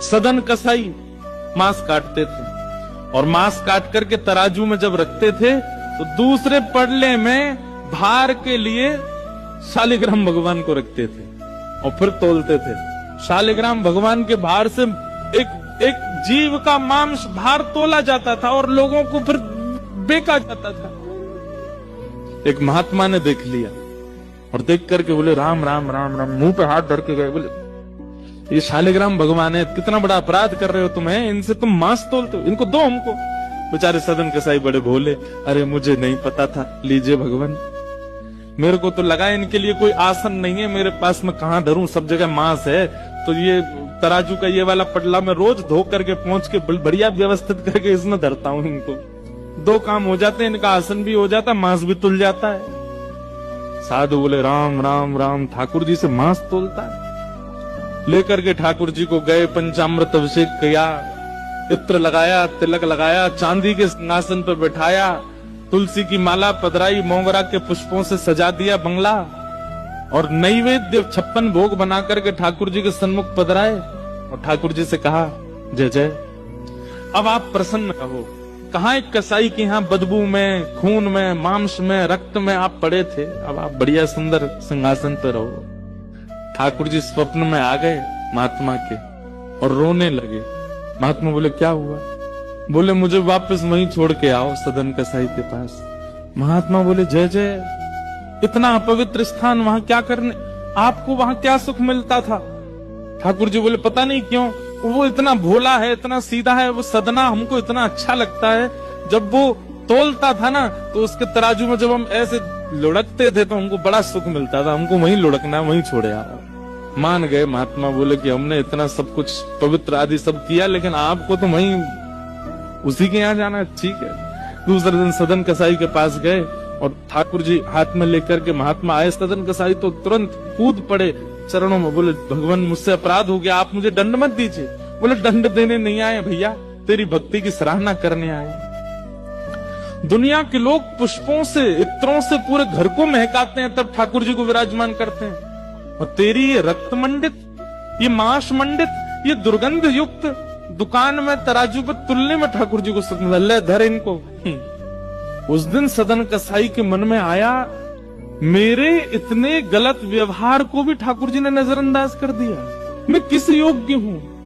सदन कसाई मांस काटते थे और मांस काट करके तराजू में जब रखते थे तो दूसरे पड़ले में भार के लिए शालिग्राम भगवान को रखते थे और फिर तोलते थे। शालिग्राम भगवान के भार से एक जीव का मांस भार तोला जाता था और लोगों को फिर बेचा जाता था। एक महात्मा ने देख लिया और देख करके बोले राम राम राम राम, मुंह पे हाथ धर के गए, बोले ये शालिग्राम भगवान है, कितना बड़ा अपराध कर रहे हो तुम, है इनसे तुम मांस तोलते हो, इनको दो हमको। बेचारे सदन कसाई बड़े भोले, अरे मुझे नहीं पता था, लीजिए भगवान, मेरे को तो लगा इनके लिए कोई आसन नहीं है, मेरे पास में कहां धरूं, सब जगह मांस है, तो ये तराजू का ये वाला पटला मैं रोज धो करके पहुंच के बढ़िया व्यवस्थित करके इसमें धरता हूं, इनको दो काम हो जाते हैं, इनका आसन भी हो जाता है, मांस भी तुल जाता है। साधु बोले राम राम राम, ठाकुर जी से मांस तोलता है। लेकर के ठाकुर जी को गए, पंचामृत अभिषेक किया, इत्र लगाया, तिलक लगाया, चांदी के सिंहासन पर बैठाया, तुलसी की माला पधराई, मोगरा के पुष्पों से सजा दिया बंगला और नैवेद्य 56 भोग बना करके ठाकुर जी के सन्मुख पधराए और ठाकुर जी से कहा जय जय, अब आप प्रसन्न रहो। कहाँ एक कसाई के यहाँ बदबू में, खून में, मांस में, रक्त में आप पड़े थे, अब आप बढ़िया सुंदर सिंहासन पर रहो। ठाकुर जी स्वप्न में आ गए महात्मा के और रोने लगे। महात्मा बोले क्या हुआ? बोले मुझे वापस वहीं छोड़ के आओ, सदन कसाई के पास। महात्मा बोले जय जय, इतना अपवित्र स्थान वहां क्या करने, आपको वहां क्या सुख मिलता था? ठाकुर जी बोले पता नहीं क्यों, वो इतना भोला है, इतना सीधा है, वो सदना हमको इतना अच्छा लगता है। जब वो तोलता था ना तो उसके तराजू में जब हम ऐसे लुढ़कते थे तो हमको बड़ा सुख मिलता था, हमको वहीं लुढ़कना, वहीं छोड़े आओ। मान गए महात्मा, बोले कि हमने इतना सब कुछ पवित्र आदि सब किया, लेकिन आपको तो वहीं उसी के यहाँ जाना, ठीक है। दूसरे दिन सदन कसाई के पास गए और ठाकुर जी हाथ में लेकर के महात्मा आए। सदन कसाई तो तुरंत कूद पड़े चरणों में, बोले भगवान मुझसे अपराध हो गया, आप मुझे दंड मत दीजिए। बोले दंड देने नहीं आए भैया, तेरी भक्ति की सराहना करने आए। दुनिया के लोग पुष्पों से, इत्रों से पूरे घर को महकाते हैं, तब ठाकुर जी को विराजमान करते हैं, और तेरी ये रक्त मंडित, ये मांस मंडित, ये दुर्गंध युक्त दुकान में तराजू पर तुलने में ठाकुर जी को सुख मिला, धर इनको। उस दिन सदन कसाई के मन में आया, मेरे इतने गलत व्यवहार को भी ठाकुर जी ने नजरअंदाज कर दिया, मैं किस योग्य हूं?